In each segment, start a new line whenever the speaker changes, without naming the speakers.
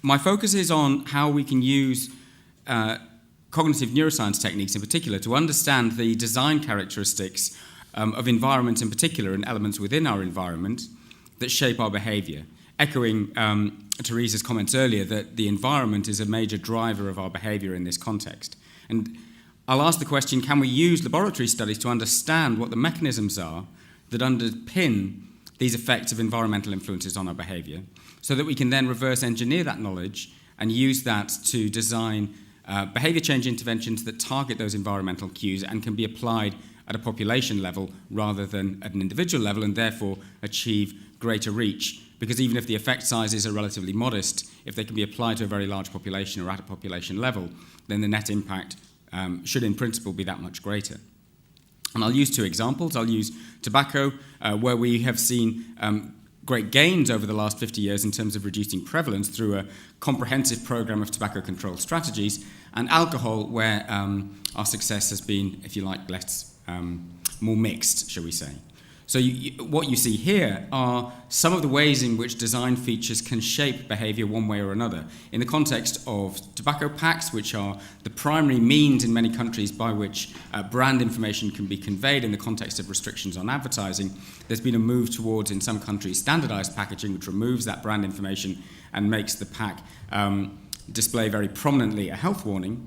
my focus is on how we can use cognitive neuroscience techniques in particular to understand the design characteristics of environment in particular and elements within our environment that shape our behavior. Echoing Teresa's comments earlier that the environment is a major driver of our behavior in this context. And I'll ask the question, can we use laboratory studies to understand what the mechanisms are that underpin these effects of environmental influences on our behavior, so that we can then reverse engineer that knowledge and use that to design behavior change interventions that target those environmental cues and can be applied at a population level rather than at an individual level, and therefore achieve greater reach. Because even if the effect sizes are relatively modest, if they can be applied to a very large population or at a population level, then the net impact should in principle be that much greater. And I'll use two examples. I'll use tobacco, where we have seen great gains over the last 50 years in terms of reducing prevalence through a comprehensive program of tobacco control strategies, and alcohol, where our success has been, if you like, more mixed, shall we say. So what you see here are some of the ways in which design features can shape behavior one way or another. In the context of tobacco packs, which are the primary means in many countries by which brand information can be conveyed in the context of restrictions on advertising, there's been a move towards, in some countries, standardized packaging, which removes that brand information and makes the pack display very prominently a health warning.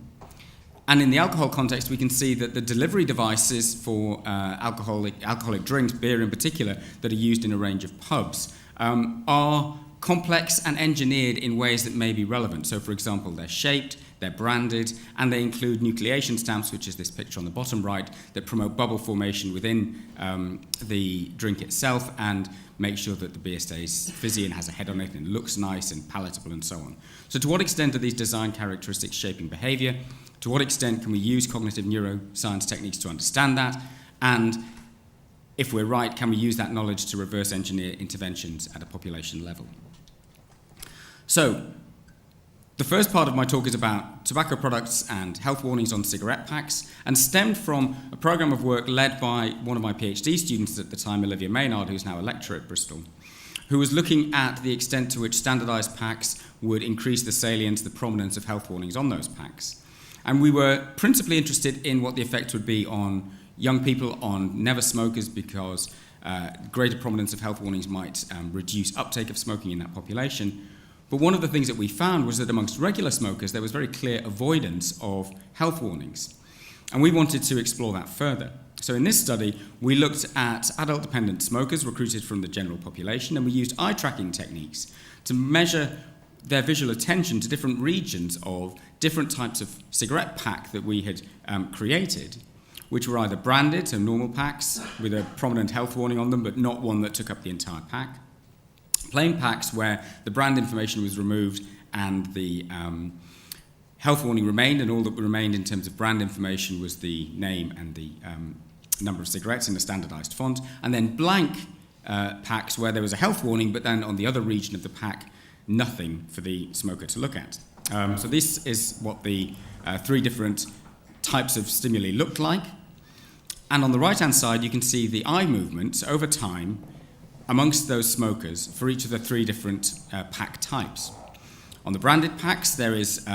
And in the alcohol context, we can see that the delivery devices for alcoholic drinks, beer in particular, that are used in a range of pubs, are complex and engineered in ways that may be relevant. So, for example, they're shaped, they're branded, and they include nucleation stamps, which is this picture on the bottom right, that promote bubble formation within the drink itself and make sure that the beer stays fizzy and has a head on it and looks nice and palatable and so on. So to what extent are these design characteristics shaping behavior? To what extent can we use cognitive neuroscience techniques to understand that? And if we're right, can we use that knowledge to reverse engineer interventions at a population level? So, the first part of my talk is about tobacco products and health warnings on cigarette packs, and stemmed from a program of work led by one of my PhD students at the time, Olivia Maynard, who's now a lecturer at Bristol, who was looking at the extent to which standardized packs would increase the salience, the prominence of health warnings on those packs. And we were principally interested in what the effect would be on young people, on never smokers, because greater prominence of health warnings might reduce uptake of smoking in that population. But one of the things that we found was that amongst regular smokers, there was very clear avoidance of health warnings. And we wanted to explore that further. So in this study, we looked at adult-dependent smokers recruited from the general population, and we used eye tracking techniques to measure their visual attention to different regions of different types of cigarette pack that we had created, which were either branded, so normal packs with a prominent health warning on them, but not one that took up the entire pack. Plain packs where the brand information was removed and the health warning remained, and all that remained in terms of brand information was the name and the number of cigarettes in a standardized font. And then blank packs where there was a health warning, but then on the other region of the pack, nothing for the smoker to look at. So this is what the three different types of stimuli looked like. And on the right-hand side, you can see the eye movements over time amongst those smokers for each of the three different pack types. On the branded packs, there is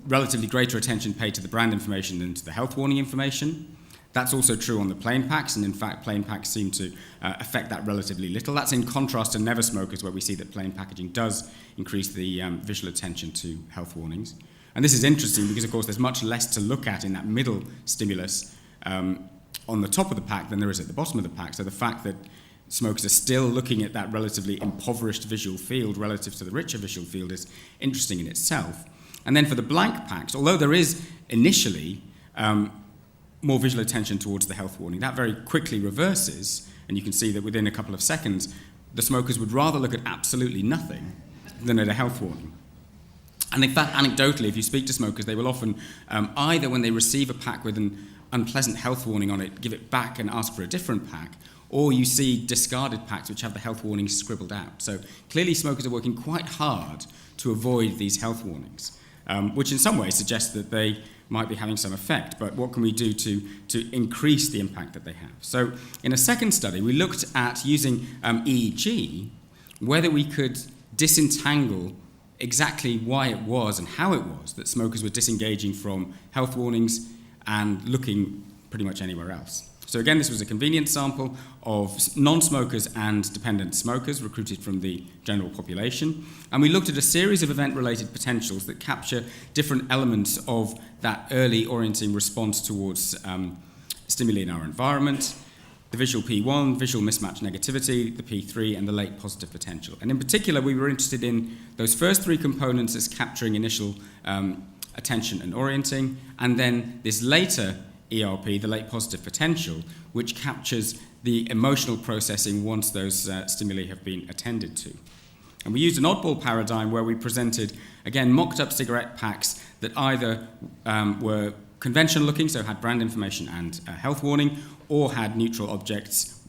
relatively greater attention paid to the brand information than to the health warning information. That's also true on the plain packs, and in fact, plain packs seem to affect that relatively little. That's in contrast to never smokers, where we see that plain packaging does increase the visual attention to health warnings. And this is interesting because, of course, there's much less to look at in that middle stimulus on the top of the pack than there is at the bottom of the pack. So the fact that smokers are still looking at that relatively impoverished visual field relative to the richer visual field is interesting in itself. And then for the blank packs, although there is initially more visual attention towards the health warning, that very quickly reverses, and you can see that within a couple of seconds, the smokers would rather look at absolutely nothing than at a health warning. And in fact, anecdotally, if you speak to smokers, they will often, either when they receive a pack with an unpleasant health warning on it, give it back and ask for a different pack, or you see discarded packs which have the health warnings scribbled out. So clearly smokers are working quite hard to avoid these health warnings, which in some ways suggests that they might be having some effect, but what can we do to increase the impact that they have? So in a second study, we looked at using EEG, whether we could disentangle exactly why it was and how it was that smokers were disengaging from health warnings and looking pretty much anywhere else. So again, this was a convenient sample of non-smokers and dependent smokers recruited from the general population. And we looked at a series of event-related potentials that capture different elements of that early orienting response towards stimuli in our environment: the visual P1, visual mismatch negativity, the P3, and the late positive potential. And in particular, we were interested in those first three components as capturing initial attention and orienting, and then this later ERP, the late positive potential, which captures the emotional processing once those stimuli have been attended to. And we used an oddball paradigm where we presented, again, mocked-up cigarette packs that either were conventional looking, so had brand information and health warning, or had neutral objects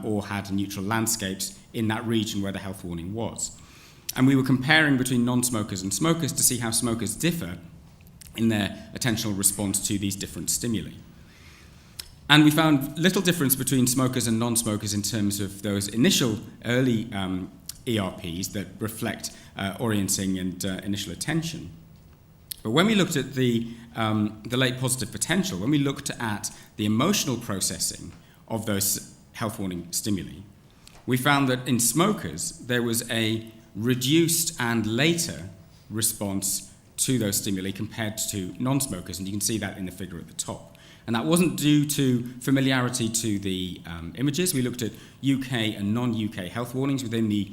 or had neutral landscapes in that region where the health warning was. And we were comparing between non-smokers and smokers to see how smokers differ in their attentional response to these different stimuli. And we found little difference between smokers and non-smokers in terms of those initial early ERPs that reflect orienting and initial attention. But when we looked at the late positive potential, when we looked at the emotional processing of those health warning stimuli, we found that in smokers there was a reduced and later response to those stimuli compared to non-smokers, and you can see that in the figure at the top. And that wasn't due to familiarity to the images. We looked at UK and non-UK health warnings. Within the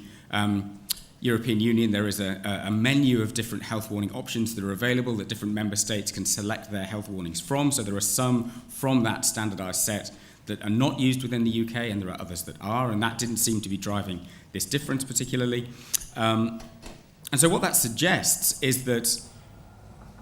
European Union, there is a menu of different health warning options that are available that different member states can select their health warnings from. So there are some from that standardised set that are not used within the UK, and there are others that are, and that didn't seem to be driving this difference particularly. And so what that suggests is that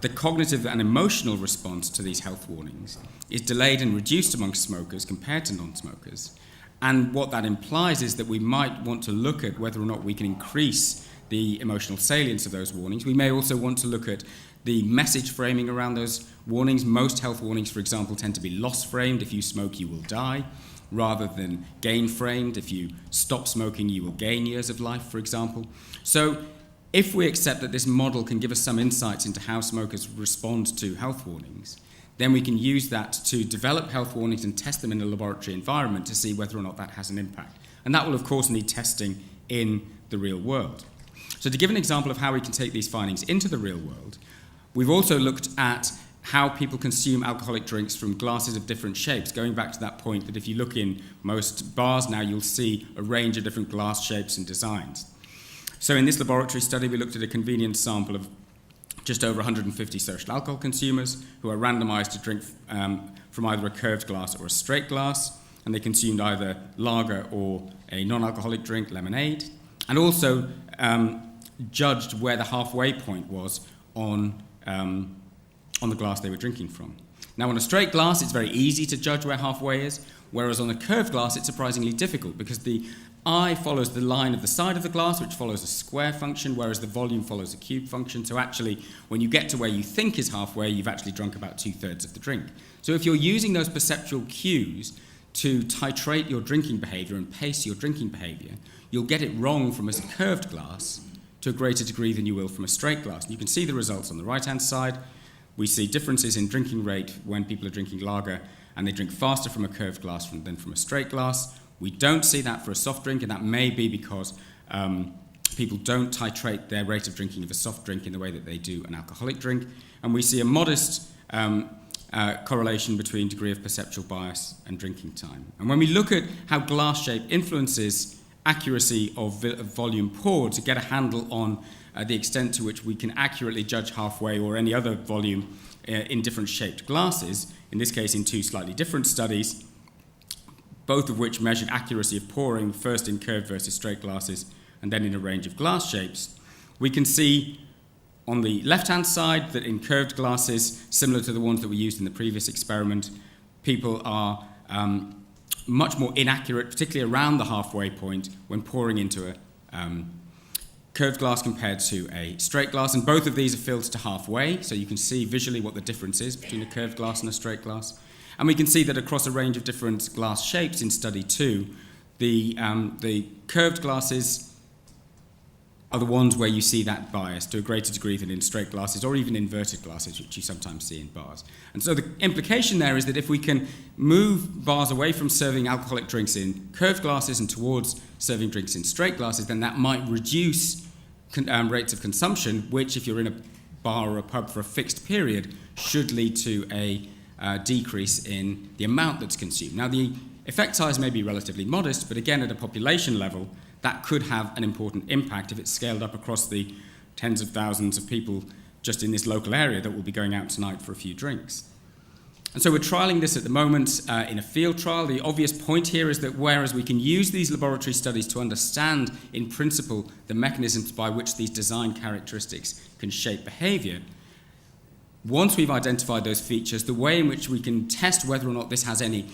the cognitive and emotional response to these health warnings is delayed and reduced amongst smokers compared to non-smokers. And what that implies is that we might want to look at whether or not we can increase the emotional salience of those warnings. We may also want to look at the message framing around those warnings. Most health warnings, for example, tend to be loss framed. If you smoke, you will die, rather than gain framed. If you stop smoking, you will gain years of life, for example. So if we accept that this model can give us some insights into how smokers respond to health warnings, then we can use that to develop health warnings and test them in a laboratory environment to see whether or not that has an impact. And that will, of course, need testing in the real world. So to give an example of how we can take these findings into the real world, we've also looked at how people consume alcoholic drinks from glasses of different shapes, going back to that point that if you look in most bars now, you'll see a range of different glass shapes and designs. So in this laboratory study, we looked at a convenient sample of just over 150 social alcohol consumers who are randomized to drink from either a curved glass or a straight glass, and they consumed either lager or a non-alcoholic drink, lemonade, and also judged where the halfway point was on the glass they were drinking from. Now, on a straight glass, it's very easy to judge where halfway is, whereas on a curved glass, it's surprisingly difficult because the eye follows the line of the side of the glass, which follows a square function, whereas the volume follows a cube function. So actually, when you get to where you think is halfway, you've actually drunk about 2/3 of the drink. So if you're using those perceptual cues to titrate your drinking behaviour and pace your drinking behaviour, you'll get it wrong from a curved glass to a greater degree than you will from a straight glass. And you can see the results on the right-hand side. We see differences in drinking rate when people are drinking lager, and they drink faster from a curved glass than from a straight glass. We don't see that for a soft drink, and that may be because people don't titrate their rate of drinking of a soft drink in the way that they do an alcoholic drink. And we see a modest correlation between degree of perceptual bias and drinking time. And when we look at how glass shape influences accuracy of volume poured to get a handle on the extent to which we can accurately judge halfway or any other volume in different shaped glasses, in this case in two slightly different studies, both of which measured accuracy of pouring, first in curved versus straight glasses, and then in a range of glass shapes, we can see on the left-hand side that in curved glasses, similar to the ones that we used in the previous experiment, people are much more inaccurate, particularly around the halfway point, when pouring into a curved glass compared to a straight glass. And both of these are filled to halfway, so you can see visually what the difference is between a curved glass and a straight glass. And we can see that across a range of different glass shapes in study 2, the curved glasses are the ones where you see that bias to a greater degree than in straight glasses or even inverted glasses, which you sometimes see in bars. And so the implication there is that if we can move bars away from serving alcoholic drinks in curved glasses and towards serving drinks in straight glasses, then that might reduce rates of consumption, which, if you're in a bar or a pub for a fixed period, should lead to a decrease in the amount that's consumed. Now, the effect size may be relatively modest, but again, at a population level, that could have an important impact if it's scaled up across the tens of thousands of people just in this local area that will be going out tonight for a few drinks. And so we're trialling this at the moment in a field trial. The obvious point here is that whereas we can use these laboratory studies to understand, in principle, the mechanisms by which these design characteristics can shape behaviour, once we've identified those features, the way in which we can test whether or not this has any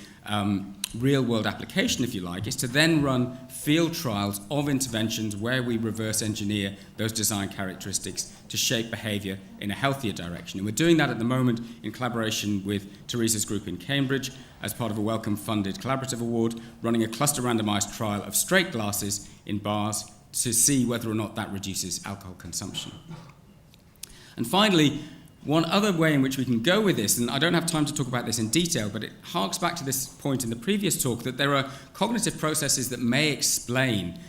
real-world application, if you like, is to then run field trials of interventions where we reverse engineer those design characteristics to shape behaviour in a healthier direction. And we're doing that at the moment in collaboration with Teresa's group in Cambridge as part of a Wellcome-funded collaborative award, running a cluster randomised trial of straight glasses in bars to see whether or not that reduces alcohol consumption. And finally, one other way in which we can go with this, and I don't have time to talk about this in detail, but it harks back to this point in the previous talk, that there are cognitive processes that may explain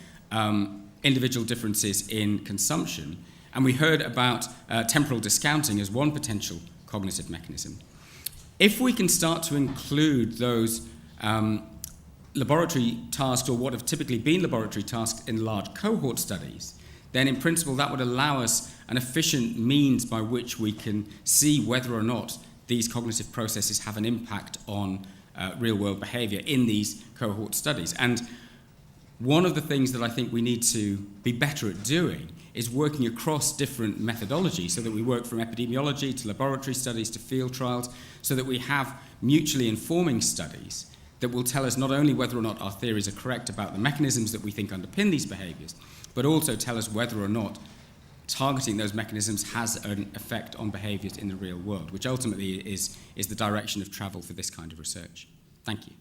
individual differences in consumption. And we heard about temporal discounting as one potential cognitive mechanism. If we can start to include those laboratory tasks, or what have typically been laboratory tasks in large cohort studies, then in principle that would allow us an efficient means by which we can see whether or not these cognitive processes have an impact on real-world behaviour in these cohort studies. And one of the things that I think we need to be better at doing is working across different methodologies, so that we work from epidemiology to laboratory studies to field trials, so that we have mutually informing studies that will tell us not only whether or not our theories are correct about the mechanisms that we think underpin these behaviours, but also tell us whether or not targeting those mechanisms has an effect on behaviours in the real world, which ultimately is the direction of travel for this kind of research. Thank you.